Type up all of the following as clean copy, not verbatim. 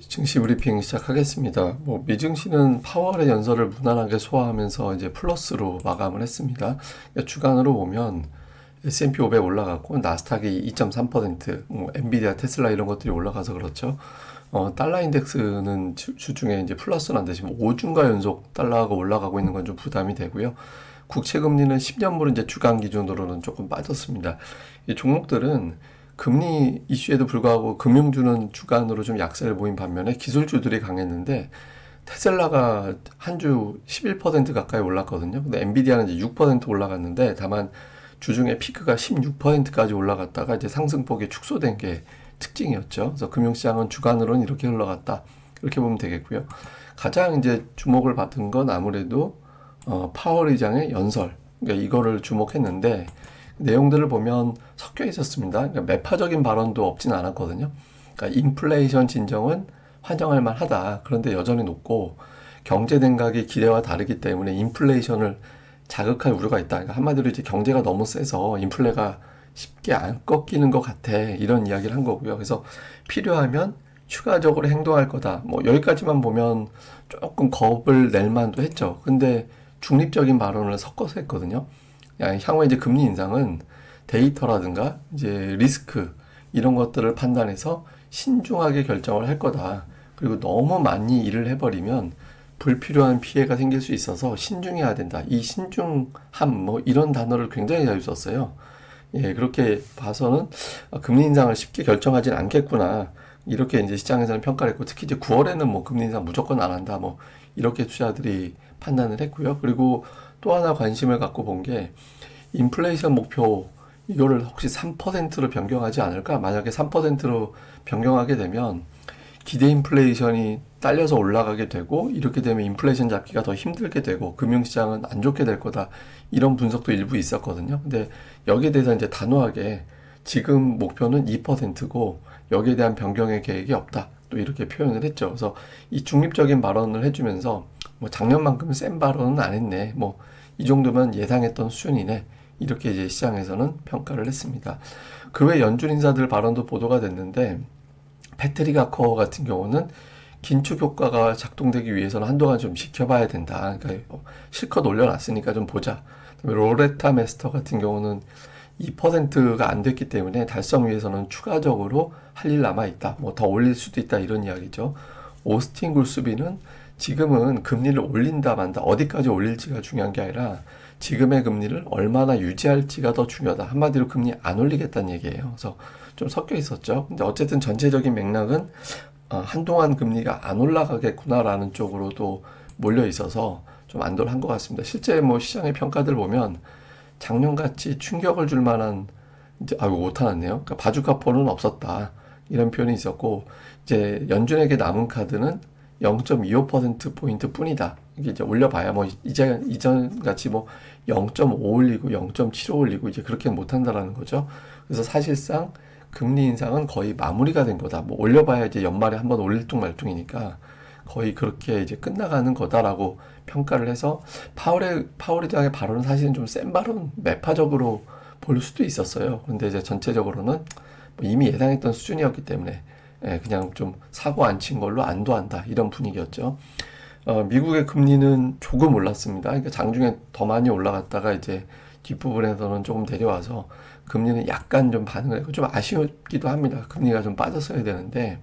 증시 브리핑 시작하겠습니다. 미증시는 파월의 연설을 무난하게 소화하면서 이제 플러스로 마감을 했습니다. 그러니까 주간으로 보면 S&P 500 올라갔고 나스닥이 2.3%, 엔비디아, 테슬라 이런 것들이 올라가서 그렇죠. 달러 인덱스는 주중에 이제 플러스란 대신 5주가 연속 달러가 올라가고 있는 건 좀 부담이 되고요. 국채 금리는 10년물 이제 주간 기준으로는 조금 빠졌습니다. 이 종목들은 금리 이슈에도 불구하고 금융주는 주간으로 좀 약세를 보인 반면에 기술주들이 강했는데 테슬라가 한 주 11% 가까이 올랐거든요. 근데 엔비디아는 이제 6% 올라갔는데 다만 주중에 피크가 16%까지 올라갔다가 이제 상승폭이 축소된 게 특징이었죠. 그래서 금융시장은 주간으로는 이렇게 흘러갔다. 이렇게 보면 되겠고요. 가장 이제 주목을 받은 건 아무래도 파월 의장의 연설. 그러니까 이거를 주목했는데 내용들을 보면 섞여 있었습니다. 그러니까 매파적인 발언도 없진 않았거든요. 그러니까 인플레이션 진정은 환영할 만하다. 그런데 여전히 높고 경제 냉각이 기대와 다르기 때문에 인플레이션을 자극할 우려가 있다. 그러니까 한마디로 이제 경제가 너무 세서 인플레가 쉽게 안 꺾이는 것 같아. 이런 이야기를 한 거고요. 그래서 필요하면 추가적으로 행동할 거다. 여기까지만 보면 조금 겁을 낼 만도 했죠. 근데 중립적인 발언을 섞어서 했거든요. 향후에 이제 금리 인상은 데이터라든가 이제 리스크 이런 것들을 판단해서 신중하게 결정을 할 거다. 그리고 너무 많이 일을 해버리면 불필요한 피해가 생길 수 있어서 신중해야 된다. 이 신중함 이런 단어를 굉장히 자주 썼어요. 예, 그렇게 봐서는 금리 인상을 쉽게 결정하진 않겠구나. 이렇게 이제 시장에서는 평가를 했고 특히 이제 9월에는 금리 인상 무조건 안 한다. 이렇게 투자들이 판단을 했고요. 그리고 또 하나 관심을 갖고 본 게 인플레이션 목표 이거를 혹시 3%로 변경하지 않을까? 만약에 3%로 변경하게 되면 기대 인플레이션이 딸려서 올라가게 되고 이렇게 되면 인플레이션 잡기가 더 힘들게 되고 금융시장은 안 좋게 될 거다. 이런 분석도 일부 있었거든요. 근데 여기에 대해서 이제 단호하게 지금 목표는 2%고 여기에 대한 변경의 계획이 없다. 또 이렇게 표현을 했죠. 그래서 이 중립적인 발언을 해주면서 작년만큼 센 발언은 안 했네. 이 정도면 예상했던 수준이네. 이렇게 이제 시장에서는 평가를 했습니다. 그 외 연준 인사들 발언도 보도가 됐는데 패트릭 아커 같은 경우는 긴축 효과가 작동되기 위해서는 한동안 좀 지켜봐야 된다. 그러니까 실컷 올려놨으니까 좀 보자. 로레타 메스터 같은 경우는 2%가 안 됐기 때문에 달성 위해서는 추가적으로 할 일 남아있다. 더 올릴 수도 있다. 이런 이야기죠. 오스틴 굴스비는 지금은 금리를 올린다 만다. 어디까지 올릴지가 중요한 게 아니라 지금의 금리를 얼마나 유지할지가 더 중요하다. 한마디로 금리 안 올리겠다는 얘기예요. 그래서 좀 섞여 있었죠. 근데 어쨌든 전체적인 맥락은 한동안 금리가 안 올라가겠구나라는 쪽으로도 몰려 있어서 좀 안도를 것 같습니다. 실제 시장의 평가들 보면 작년같이 충격을 줄 만한 이제 오타났네요. 그러니까 바주카포는 없었다. 이런 표현이 있었고 이제 연준에게 남은 카드는 0.25%포인트 뿐이다. 이게 이제 올려봐야 이제 이전 같이 0.5 올리고 0.75 올리고 이제 그렇게 못한다라는 거죠. 그래서 사실상 금리 인상은 거의 마무리가 된 거다. 올려봐야 이제 연말에 한번 올릴 둥 말둥이니까 거의 그렇게 이제 끝나가는 거다라고 평가를 해서 파월의장의 발언은 사실은 좀 센 발언, 매파적으로 볼 수도 있었어요. 근데 이제 전체적으로는 이미 예상했던 수준이었기 때문에 그냥 좀 사고 안 친 걸로 안도한다 이런 분위기였죠. 미국의 금리는 조금 올랐습니다. 그러니까 장중에 더 많이 올라갔다가 이제 뒷부분에서는 조금 내려와서 금리는 약간 좀 반응을 했고 좀 아쉬웠기도 합니다. 금리가 좀 빠졌어야 되는데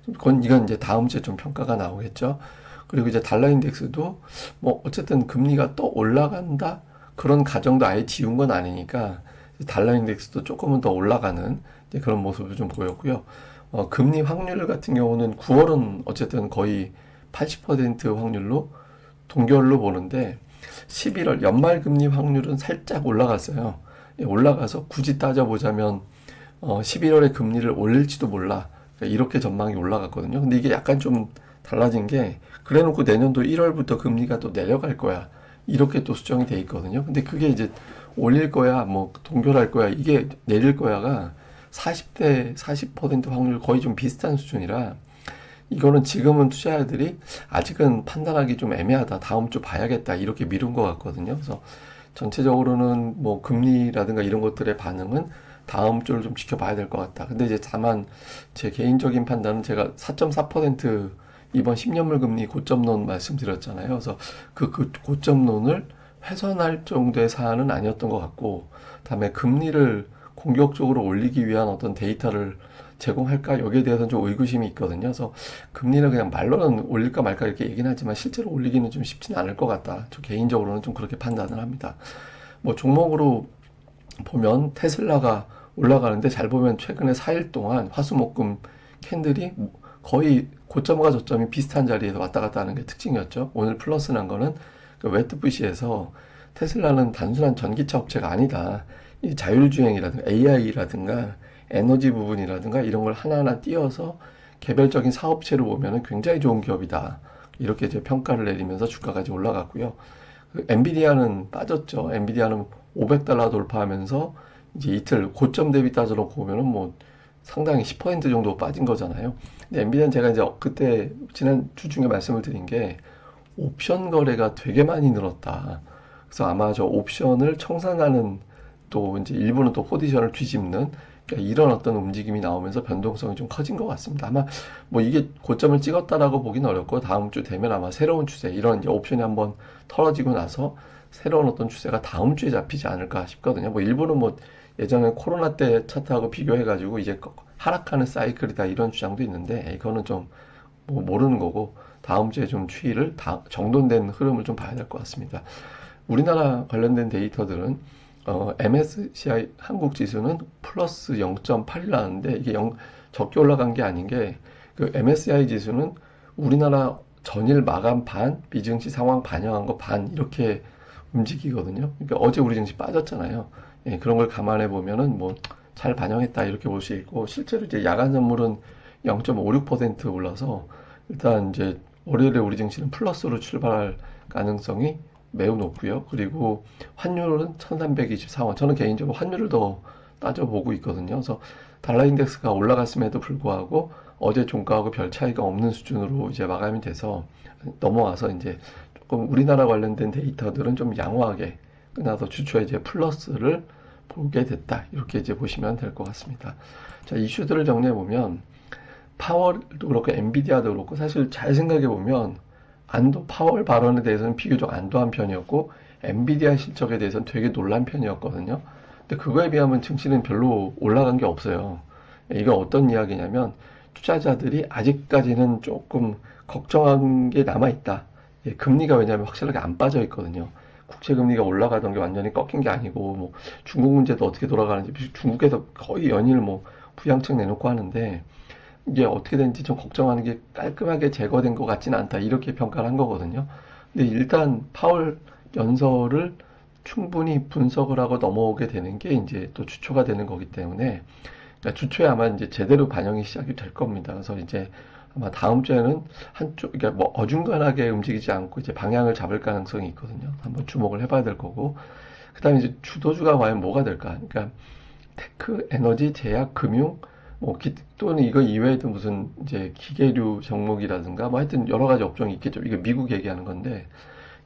이건 이제 다음 주에 좀 평가가 나오겠죠. 그리고 이제 달러 인덱스도 어쨌든 금리가 또 올라간다 그런 가정도 아예 지운 건 아니니까 달러 인덱스도 조금은 더 올라가는 그런 모습을 좀 보였고요. 금리 확률 같은 경우는 9월은 어쨌든 거의 80% 확률로 동결로 보는데 11월 연말 금리 확률은 살짝 올라갔어요. 올라가서 굳이 따져보자면 11월에 금리를 올릴지도 몰라. 그러니까 이렇게 전망이 올라갔거든요. 근데 이게 약간 좀 달라진 게 그래놓고 내년도 1월부터 금리가 또 내려갈 거야. 이렇게 또 수정이 돼 있거든요. 근데 그게 이제 올릴 거야, 동결할 거야, 이게 내릴 거야가 40대 40% 확률 거의 좀 비슷한 수준이라 이거는 지금은 투자자들이 아직은 판단하기 좀 애매하다. 다음 주 봐야겠다. 이렇게 미룬 것 같거든요. 그래서 전체적으로는 금리라든가 이런 것들의 반응은 다음 주를 좀 지켜봐야 될 것 같다. 근데 이제 다만 제 개인적인 판단은 제가 4.4% 이번 10년물 금리 고점론 말씀드렸잖아요. 그래서 그 고점론을 훼손할 정도의 사안은 아니었던 것 같고, 다음에 금리를 공격적으로 올리기 위한 어떤 데이터를 제공할까? 여기에 대해서는 좀 의구심이 있거든요. 그래서 금리를 그냥 말로는 올릴까 말까 이렇게 얘기는 하지만 실제로 올리기는 좀 쉽지는 않을 것 같다. 저 개인적으로는 좀 그렇게 판단을 합니다. 뭐 종목으로 보면 테슬라가 올라가는데 잘 보면 최근에 4일 동안 화수목금 캔들이 거의 고점과 저점이 비슷한 자리에서 왔다 갔다 하는 게 특징이었죠. 오늘 플러스 난 거는 그 웨트부시에서 테슬라는 단순한 전기차 업체가 아니다. 이 자율주행이라든가 AI라든가 에너지 부분이라든가 이런 걸 하나하나 띄어서 개별적인 사업체로 보면은 굉장히 좋은 기업이다. 이렇게 이제 평가를 내리면서 주가가 이제 올라갔고요. 그 엔비디아는 빠졌죠. 엔비디아는 500달러 돌파하면서 이제 이틀 고점 대비 따져놓고 보면은 뭐 상당히 10% 정도 빠진 거잖아요. 근데 엔비디아는 제가 이제 그때 지난 주 중에 말씀을 드린 게 옵션 거래가 되게 많이 늘었다. 그래서 아마 저 옵션을 청산하는 또 이제 일부는 또 포지션을 뒤집는 그러니까 이런 어떤 움직임이 나오면서 변동성이 좀 커진 것 같습니다. 아마 뭐 이게 고점을 찍었다라고 보기는 어렵고 다음 주 되면 아마 새로운 추세 이런 이제 옵션이 한번 털어지고 나서 새로운 어떤 추세가 다음 주에 잡히지 않을까 싶거든요. 뭐 일부는 뭐 예전에 코로나 때 차트하고 비교해가지고 이제 하락하는 사이클이다 이런 주장도 있는데 이거는 좀 뭐 모르는 거고 다음 주에 좀 추이를 다 정돈된 흐름을 좀 봐야 될 것 같습니다. 우리나라 관련된 데이터들은 MSCI 한국 지수는 플러스 0.8이 나왔는데 이게 적게 올라간 게 아닌 게 그 MSCI 지수는 우리나라 전일 마감 반, 미증시 상황 반영한 거 반 이렇게 움직이거든요. 그러니까 어제 우리 증시 빠졌잖아요. 예, 그런 걸 감안해 보면은 뭐 잘 반영했다 이렇게 볼 수 있고 실제로 이제 야간 선물은 0.56% 올라서 일단 이제 월요일에 우리 증시는 플러스로 출발할 가능성이 매우 높고요. 그리고 환율은 1324원. 저는 개인적으로 환율을 더 따져보고 있거든요. 그래서 달러 인덱스가 올라갔음에도 불구하고 어제 종가하고 별 차이가 없는 수준으로 이제 마감이 돼서 넘어와서 이제 조금 우리나라 관련된 데이터들은 좀 양호하게 끝나서 주초에 이제 플러스를 보게 됐다. 이렇게 이제 보시면 될 것 같습니다. 자, 이슈들을 정리해 보면 파월도 그렇고 엔비디아도 그렇고 사실 잘 생각해 보면 파월 발언에 대해서는 비교적 안도한 편이었고 엔비디아 실적에 대해서는 되게 놀란 편이었거든요. 근데 그거에 비하면 증시는 별로 올라간 게 없어요. 이건 어떤 이야기냐면 투자자들이 아직까지는 조금 걱정한 게 남아있다. 예, 금리가 왜냐하면 확실하게 안 빠져 있거든요. 국채 금리가 올라가던 게 완전히 꺾인 게 아니고 뭐 중국 문제도 어떻게 돌아가는지 중국에서 거의 연일 뭐 부양책 내놓고 하는데 이게 어떻게 되는지 좀 걱정하는 게 깔끔하게 제거된 것 같지는 않다. 이렇게 평가를 한 거거든요. 근데 일단 파월 연설을 충분히 분석을 하고 넘어오게 되는 게 이제 또 주초가 되는 거기 때문에 그러니까 주초에 아마 이제 제대로 반영이 시작이 될 겁니다. 그래서 이제 아마 다음 주에는 한쪽, 그러니까 뭐 어중간하게 움직이지 않고 이제 방향을 잡을 가능성이 있거든요. 한번 주목을 해봐야 될 거고. 그 다음에 이제 주도주가 과연 뭐가 될까? 그러니까 테크, 에너지, 제약, 금융, 뭐 또는 이거 이외에도 무슨 이제 기계류 종목이라든가 뭐 하여튼 여러 가지 업종이 있겠죠. 이게 미국 얘기하는 건데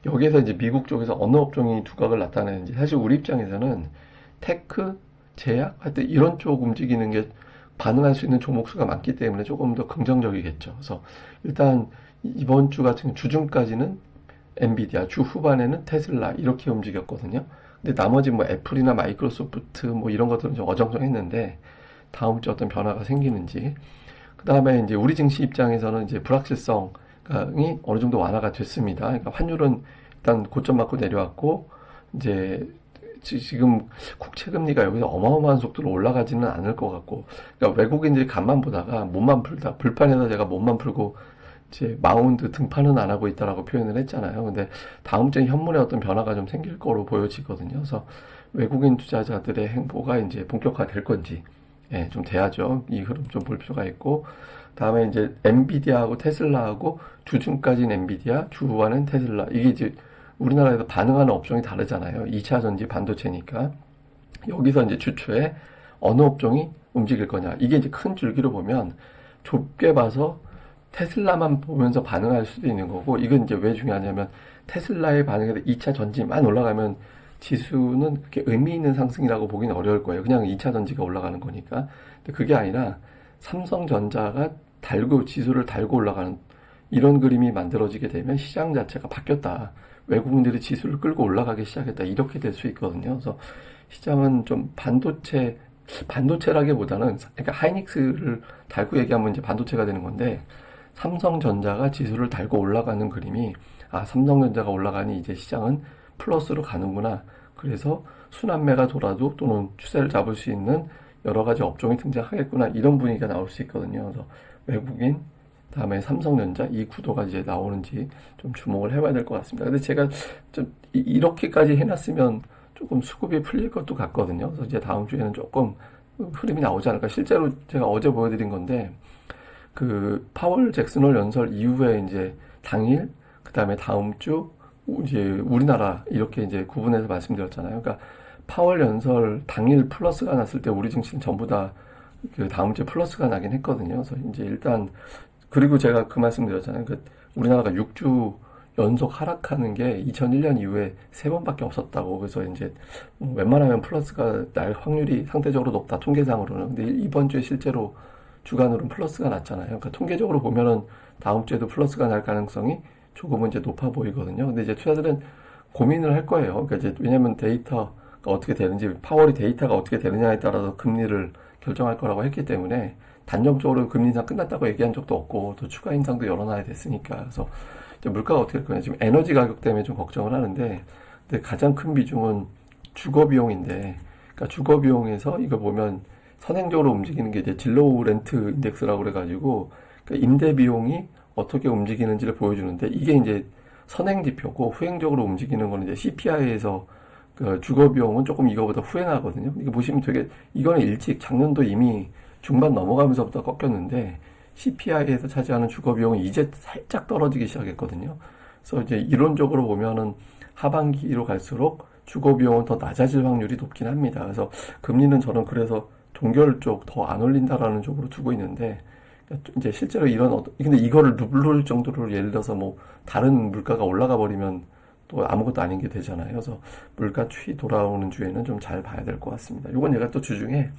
여기에서 이제 미국 쪽에서 어느 업종이 두각을 나타내는지 사실 우리 입장에서는 테크, 제약 하여튼 이런 쪽 움직이는 게 반응할 수 있는 종목 수가 많기 때문에 조금 더 긍정적이겠죠. 그래서 일단 이번 주 같은 주중까지는 엔비디아, 주 후반에는 테슬라 이렇게 움직였거든요. 근데 나머지 뭐 애플이나 마이크로소프트 뭐 이런 것들은 좀 어정쩡했는데 다음 주 어떤 변화가 생기는지. 그 다음에 이제 우리 증시 입장에서는 이제 불확실성이 어느 정도 완화가 됐습니다. 그러니까 환율은 일단 고점 맞고 내려왔고, 이제 지금 국채 금리가 여기서 어마어마한 속도로 올라가지는 않을 것 같고, 그러니까 외국인들이 간만 보다가 몸만 풀다, 불판에서 제가 몸만 풀고 이제 마운드 등판은 안 하고 있다라고 표현을 했잖아요. 근데 다음 주에 현물에 어떤 변화가 좀 생길 거로 보여지거든요. 그래서 외국인 투자자들의 행보가 이제 본격화될 건지, 예, 좀 돼야죠. 이 흐름 좀 볼 필요가 있고, 다음에 이제 엔비디아하고 테슬라하고 주중까지는 엔비디아, 주후반은 테슬라. 이게 이제 우리나라에서 반응하는 업종이 다르잖아요. 2차 전지 반도체니까. 여기서 이제 주초에 어느 업종이 움직일 거냐. 이게 이제 큰 줄기로 보면 좁게 봐서 테슬라만 보면서 반응할 수도 있는 거고, 이건 이제 왜 중요하냐면 테슬라의 반응에서 2차 전지만 올라가면 지수는 그렇게 의미 있는 상승이라고 보기는 어려울 거예요. 그냥 2차 전지가 올라가는 거니까. 근데 그게 아니라 삼성전자가 지수를 달고 올라가는 이런 그림이 만들어지게 되면 시장 자체가 바뀌었다. 외국인들이 지수를 끌고 올라가기 시작했다. 이렇게 될 수 있거든요. 그래서 시장은 좀 반도체라기보다는, 그러니까 하이닉스를 달고 얘기하면 이제 반도체가 되는 건데, 삼성전자가 지수를 달고 올라가는 그림이, 삼성전자가 올라가니 이제 시장은 플러스로 가는구나. 그래서 순환매가 돌아도 또는 추세를 잡을 수 있는 여러 가지 업종이 등장하겠구나. 이런 분위기가 나올 수 있거든요. 그래서 외국인, 다음에 삼성전자 이 구도가 이제 나오는지 좀 주목을 해봐야 될 것 같습니다. 근데 제가 좀 이렇게까지 해놨으면 조금 수급이 풀릴 것도 같거든요. 그래서 이제 다음 주에는 조금 흐름이 나오지 않을까. 실제로 제가 어제 보여드린 건데, 그 파월 잭슨홀 연설 이후에 이제 당일, 그 다음에 다음 주 이제 우리나라 이렇게 이제 구분해서 말씀드렸잖아요. 그러니까 파월 연설 당일 플러스가 났을 때 우리 증시는 전부 다 그 다음 주에 플러스가 나긴 했거든요. 그래서 이제 일단, 그리고 제가 그 말씀 드렸잖아요. 그 우리나라가 6주 연속 하락하는 게 2001년 이후에 3번밖에 없었다고. 그래서 이제 웬만하면 플러스가 날 확률이 상대적으로 높다, 통계상으로는. 근데 이번 주에 실제로 주간으로는 플러스가 났잖아요. 그러니까 통계적으로 보면은 다음 주에도 플러스가 날 가능성이 조금은 이제 높아 보이거든요. 근데 이제 투자들은 고민을 할 거예요. 그러니까 이제 왜냐면 데이터가 어떻게 되는지, 파월이 데이터가 어떻게 되느냐에 따라서 금리를 결정할 거라고 했기 때문에 단정적으로 금리 인상 끝났다고 얘기한 적도 없고, 또 추가 인상도 여러 나라에 됐으니까. 그래서 이제 물가가 어떻게 될 거냐. 지금 에너지 가격 때문에 좀 걱정을 하는데, 근데 가장 큰 비중은 주거 비용인데, 그러니까 주거 비용에서 이거 보면 선행적으로 움직이는 게 이제 진로우 렌트 인덱스라고 그래가지고, 그러니까 임대 비용이 어떻게 움직이는지를 보여주는데, 이게 이제 선행 지표고, 후행적으로 움직이는 거는 이제 CPI에서 그 주거 비용은 조금 이거보다 후행하거든요. 이거 보시면 되게, 이거는 일찍 작년도 이미 중반 넘어가면서부터 꺾였는데, CPI에서 차지하는 주거 비용이 이제 살짝 떨어지기 시작했거든요. 그래서 이제 이론적으로 보면은 하반기로 갈수록 주거 비용은 더 낮아질 확률이 높긴 합니다. 그래서 금리는 저는 그래서 동결 쪽 더 안 올린다라는 쪽으로 두고 있는데, 이제 실제로 근데 이거를 누를 정도로 예를 들어서 뭐 다른 물가가 올라가 버리면 또 아무것도 아닌 게 되잖아요. 그래서 물가 추이 돌아오는 주에는 좀 잘 봐야 될 것 같습니다. 요건 제가 또 주중에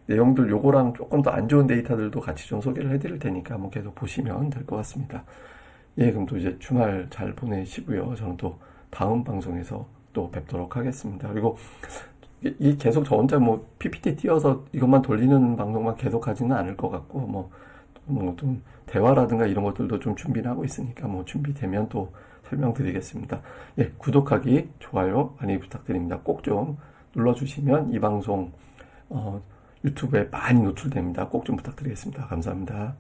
내용들 요거랑 조금 더 안 좋은 데이터들도 같이 좀 소개를 해드릴 테니까 한번 계속 보시면 될 것 같습니다. 예, 그럼 또 이제 주말 잘 보내시고요. 저는 또 다음 방송에서 또 뵙도록 하겠습니다. 그리고 이 계속 저 혼자 뭐 PPT 띄워서 이것만 돌리는 방송만 계속 하지는 않을 것 같고, 좀 대화라든가 이런 것들도 좀 준비를 하고 있으니까 뭐 준비되면 또 설명드리겠습니다. 예, 구독하기, 좋아요 많이 부탁드립니다. 꼭 좀 눌러주시면 이 방송 유튜브에 많이 노출됩니다. 꼭 좀 부탁드리겠습니다. 감사합니다.